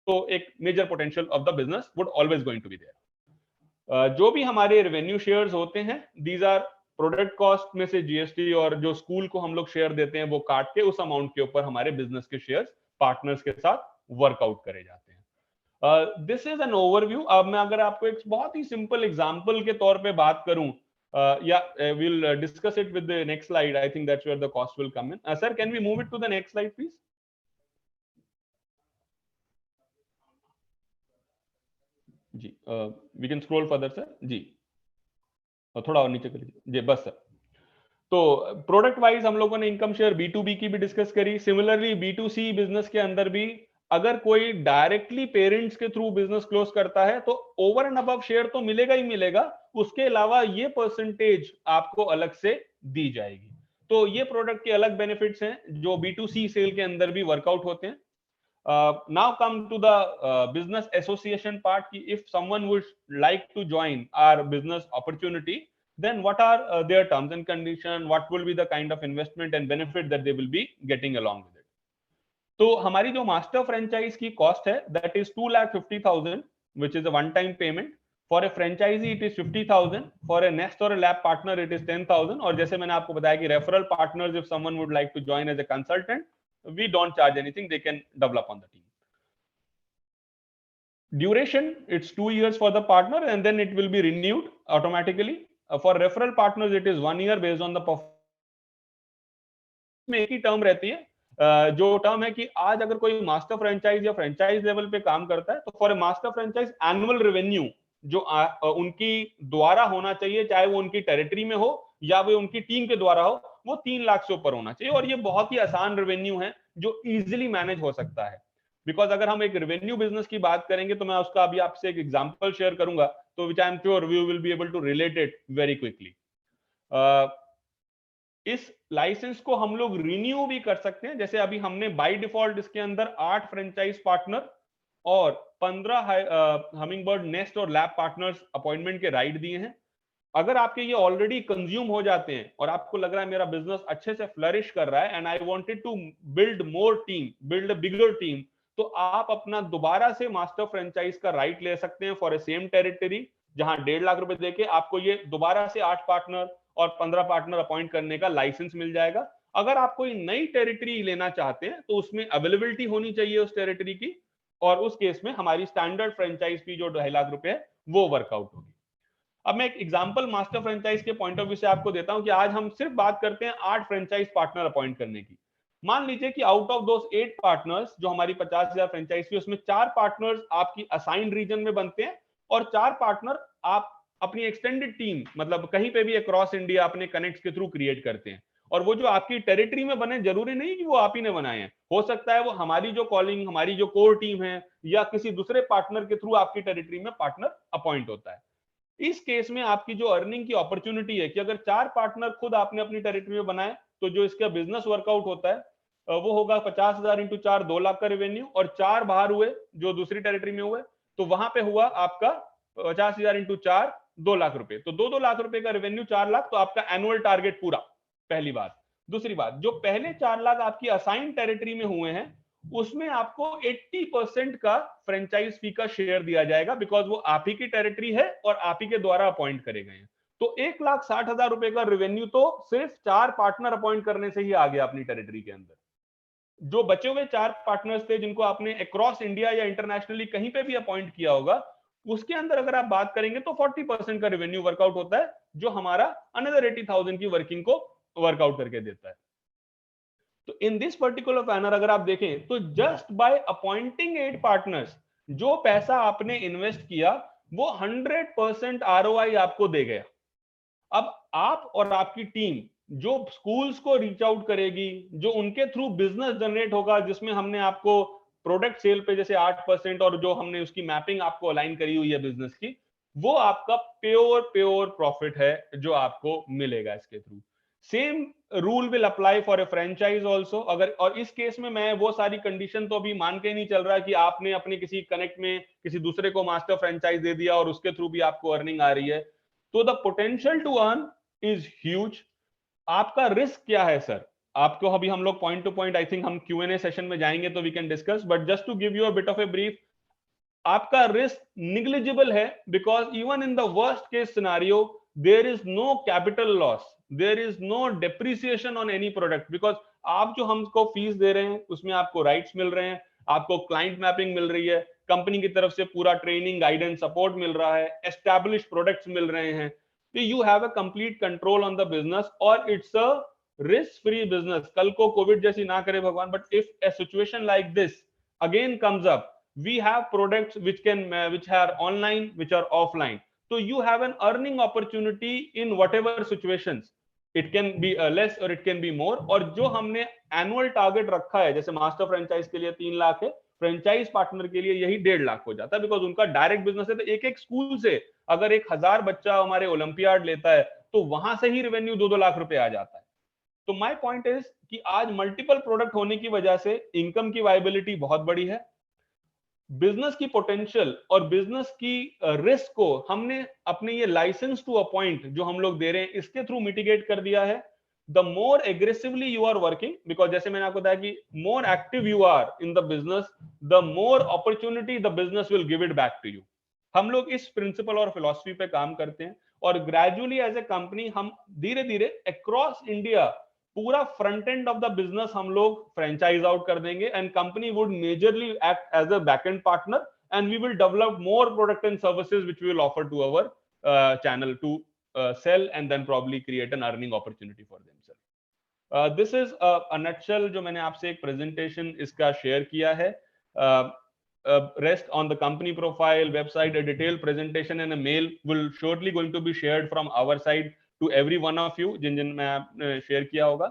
तो एक major potential of the business would always going to be there. जो भी हमारे रेवेन्यू शेयर्स होते हैं, दीज आर प्रोडक्ट कॉस्ट में से जीएसटी और जो स्कूल को हम लोग शेयर देते हैं वो काट के उस अमाउंट के ऊपर हमारे बिजनेस के शेयर्स पार्टनर्स के साथ वर्कआउट करे जाते हैं। This is an overview. अब मैं अगर आपको एक बहुत ही सिंपल एग्जांपल के तौर पे बात करूं, या we'll discuss it with the next slide. I think that's where the cost will come in. Sir, can we move it to the next slide, please? Ji, we can scroll further, sir. जी, और थोड़ा और नीचे कर लीजिए जी, बस सर। तो प्रोडक्ट वाइज हम लोगों ने इनकम शेयर B2B की भी डिस्कस करी। सिमिलरली B2C बिजनेस के अंदर भी अगर कोई डायरेक्टली पेरेंट्स के थ्रू बिजनेस क्लोज करता है तो ओवर एंड अबव शेयर तो मिलेगा ही मिलेगा, उसके अलावा ये परसेंटेज आपको अलग से दी जाएगी। तो ये प्रोडक्ट के अलग बेनिफिट्स हैं जो B2C सेल के अंदर भी वर्कआउट होते हैं। Now come to the business association part ki if someone would like to join our business opportunity, then what are their terms and condition, what will be the kind of investment and benefit that they will be getting along with it. तो हमारी जो मास्टर फ्रेंचाइज की कॉस्ट है that is 2,50,000 which is a one time payment. For a franchisee it is 50,000, for a nest or a lab partner it is 10,000, और जैसे मैंने आपको बताया कि referral partners if someone would like to join as a consultant, we don't charge anything, they can develop on the team. Duration, it's 2 years for the partner and then it will be renewed automatically. For referral partners it is 1 year based on the performance. में एक ही टर्म रहती है, जो टर्म है कि आज अगर कोई मास्टर फ्रेंचाइज या फ्रेंचाइज लेवल पे काम करता है तो for a master franchise annual revenue जो उनकी द्वारा होना चाहिए, चाहे वो उनकी टेरिटरी में हो या वो उनकी टीम के द्वारा हो, वो 3 लाख से ऊपर होना चाहिए। और ये बहुत ही आसान रेवेन्यू है जो इजीली मैनेज हो सकता है। बिकॉज अगर हम एक रेवेन्यू बिजनेस की बात करेंगे तो मैं उसका अभी आपसे एक एग्जांपल शेयर करूंगा, तो which I am sure we will be able to relate it very quickly. इस लाइसेंस को हम लोग रिन्यू भी कर सकते हैं। जैसे अभी हमने बाय डिफॉल्ट इसके अंदर 8 फ्रेंचाइज पार्टनर और 15 हमिंगबर्ड नेस्ट और लैब पार्टनर्स अपॉइंटमेंट के राइट दिए हैं। अगर आपके ये ऑलरेडी कंज्यूम हो जाते हैं और आपको लग रहा है मेरा बिजनेस अच्छे से फ्लरिश कर रहा है and I wanted to build more team, build a bigger team, तो आप अपना दोबारा से मास्टर फ्रेंचाइज का राइट ले सकते हैं फॉर ए सेम टेरिटरी, जहां 1.5 लाख रुपए देके आपको ये दोबारा से 8 पार्टनर और 15 पार्टनर अपॉइंट करने का लाइसेंस मिल जाएगा। अगर आप कोई नई टेरिटरी लेना चाहते हैं तो उसमें अवेलेबिलिटी होनी चाहिए उस टेरिटरी की, और उस केस में हमारी स्टैंडर्ड फ्रेंचाइज फी जो 2.5 लाख रुपए है वो वर्कआउट होगी। अब मैं एक एग्जांपल मास्टर फ्रेंचाइज के पॉइंट ऑफ व्यू से आपको देता हूं कि आज हम सिर्फ बात करते हैं 8 फ्रेंचाइज पार्टनर अपॉइंट करने की। मान लीजिए कि आउट ऑफ दोस 8 पार्टनर्स जो हमारी 50,000 फ्रेंचाइज थी, उसमें 4 पार्टनर्स आपकी असाइंड रीजन में बनते हैं और 4 पार्टनर आप अपनी एक्सटेंडेड टीम मतलब कहीं पे भी अक्रॉस इंडिया अपने कनेक्ट्स के थ्रू क्रिएट करते हैं। और वो जो आपकी टेरिटरी में बने जरूरी नहीं कि वो आप ही ने बनाए हैं, हो सकता है वो हमारी जो कॉलिंग, हमारी जो कोर टीम है या किसी दूसरे पार्टनर के थ्रू आपकी टेरिटरी में पार्टनर अपॉइंट होता है। इस केस में आपकी जो अर्निंग की अपॉर्चुनिटी है कि अगर 4 पार्टनर खुद आपने अपनी टेरिटरी में बनाए तो जो इसका बिजनेस वर्कआउट होता है वो होगा 50,000 इंटू 4 2 लाख का रेवेन्यू, और 4 बाहर हुए जो दूसरी टेरिटरी में हुए तो वहां पे हुआ आपका 50,000 इंटू 4 2 लाख रुपए, तो 2 लाख रुपए का रेवेन्यू 4 लाख, तो आपका एनुअल टारगेट पूरा। पहली बात। दूसरी बात, जो पहले 4 लाख आपकी असाइन टेरिटरी में हुए हैं उसमें आपको 80% का फ्रेंचाइज फी का शेयर दिया जाएगा, बिकॉज वो आप ही की टेरिटरी है और आप ही के द्वारा अपॉइंट करे गए हैं। तो 1,60,000 रुपए का रेवेन्यू तो सिर्फ 4 पार्टनर अपॉइंट करने से ही आ गया अपनी टेरिटरी के अंदर। जो बचे हुए 4 पार्टनर्स थे जिनको आपने अक्रॉस इंडिया या इंटरनेशनली कहीं पे भी अपॉइंट किया होगा, उसके अंदर अगर आप बात करेंगे तो 40% का रेवेन्यू वर्कआउट होता है, जो हमारा अनदर 80,000 की वर्किंग को वर्कआउट करके देता है। तो इन दिस पर्टिकुलर पैनर अगर आप देखें तो जस्ट बाय अपॉइंटिंग 8 पार्टनर्स जो पैसा आपने इन्वेस्ट किया वो 100% ROI आपको दे गया। अब आप और आपकी टीम जो स्कूल्स को रीच आउट करेगी, जो उनके थ्रू बिजनेस जनरेट होगा, जिसमें हमने आपको प्रोडक्ट सेल पे जैसे 8% और जो हमने उसकी मैपिंग आपको अलाइन करी हुई है बिजनेस की, वो आपका प्योर प्रॉफिट है जो आपको मिलेगा इसके through. Same rule will apply for a franchise also. अगर और इस केस में मैं वो सारी कंडीशन तो अभी मान के नहीं चल रहा कि आपने अपने किसी कनेक्ट में किसी दूसरे को मास्टर फ्रेंचाइज दे दिया और उसके थ्रू भी आपको अर्निंग आ रही है, तो the potential to earn is huge. आपका रिस्क क्या है सर? आपको अभी हम लोग point to point I think हम Q&A सेशन में जाएंगे तो we can discuss, but just to give you a bit of a brief, आपका रिस्क निग्लिजिबल है because even in the worst case scenario there is no capital loss, there is no depreciation on any product, because आप जो हमको फीस दे रहे हैं उसमें आपको राइट्स मिल रहे हैं, आपको क्लाइंट मैपिंग मिल रही है, कंपनी की तरफ से पूरा ट्रेनिंग गाइडेंस सपोर्ट मिल रहा है, एस्टैब्लिश प्रोडक्ट्स मिल रहे हैं, तो you have a complete control on the business और it's a risk free business. कल को कोविड जैसी ना करे भगवान, but if a situation like this again comes up, we have products which are online, which are offline, so you have an earning opportunity in whatever situations. It can be less or it can be more। और जो हमने एनुअल टारगेट रखा है, जैसे मास्टर फ्रेंचाइज के लिए 3 लाख है, फ्रेंचाइज पार्टनर के लिए यही 1.5 लाख हो जाता है, बिकॉज उनका डायरेक्ट बिजनेस है। तो एक एक स्कूल से अगर 1000 बच्चा हमारे ओलंपियाड लेता है तो वहां से ही रेवेन्यू 2-2 लाख रुपए आ जाता है। तो माय पॉइंट इज कि आज मल्टीपल प्रोडक्ट होने की वजह से इनकम की वायबिलिटी बहुत बड़ी है, बिजनेस की पोटेंशियल और बिजनेस की रिस्क को हमने अपने ये लाइसेंस टू अ पॉइंट जो हम लोग दे रहे हैं इसके थ्रू मिटिगेट कर दिया है। The more aggressively you are working, because जैसे मैंने आपको बताया कि more active you are in the business, the more opportunity the business will give it back to you. हम लोग इस प्रिंसिपल और फिलॉसफी पे काम करते हैं और ग्रेजुअली एज ए कंपनी हम धीरे धीरे अक्रॉस इंडिया पूरा front end of the business हम लोग फ्रेंचाइज आउट कर देंगे and company would majorly act as a back end partner and we will develop more product and services which we will offer to our channel to sell and then probably create an earning opportunity for themselves। this is a nutshell जो मैंने आपसे एक presentation इसका share किया है। Rest on the company profile website, a detailed presentation and a mail will surely going to be shared from our side to every one of you जिन मैं आपने share किया होगा।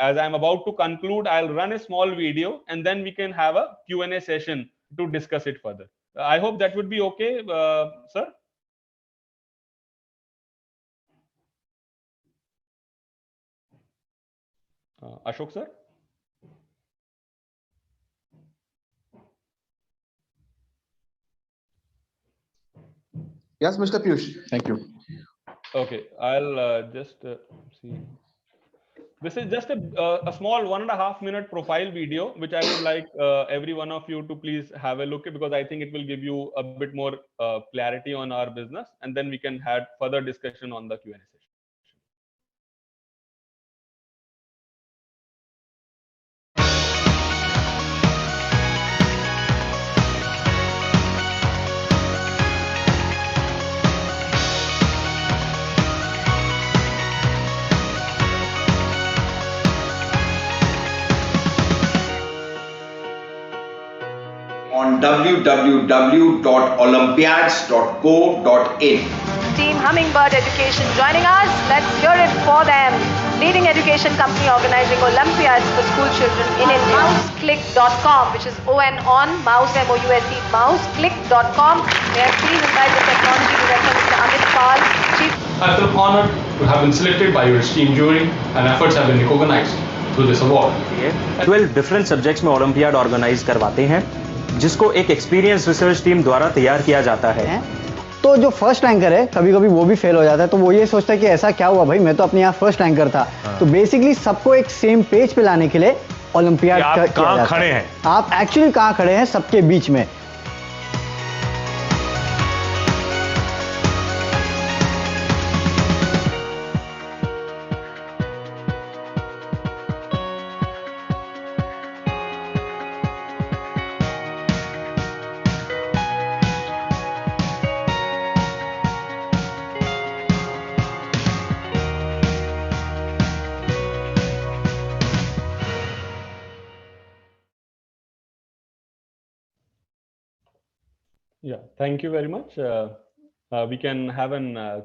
As I am about to conclude, I'll run a small video and then we can have a Q&A session to discuss it further। I hope that would be okay, sir। Ashok sir। Yes, Mr. Piyush. Thank you. Okay, I'll just see. This is just a small 1.5 minute profile video, which I would like every one of you to please have a look at, because I think it will give you a bit more clarity on our business, and then we can have further discussion on the Q&A session। on www.olympiads.co.in. Team Hummingbird Education joining us. Let's hear it for them. Leading education company organizing Olympiads for school children in India. Mouseclick.com, which is ON on, mouse, M-O-U-S-E, mouseclick.com. May I please invite the technology director, Mr. Amit Pal, Chief. I feel honored to have been selected by your esteemed jury and efforts have been recognized through this award। 12 different subjects में ओलंपियाड ऑर्गेनाइज करवाते हैं, जिसको एक एक्सपीरियंस रिसर्च टीम द्वारा तैयार किया जाता है। तो जो फर्स्ट रैंकर है कभी कभी वो भी फेल हो जाता है, तो वो ये सोचता है कि ऐसा क्या हुआ भाई, मैं तो अपने यहाँ फर्स्ट रैंकर था। तो बेसिकली सबको एक सेम पेज पे लाने के लिए ओलंपियाड कहाँ खड़े हैं, आप एक्चुअली कहाँ खड़े हैं सबके बीच में। Yeah, thank you very much। We can have an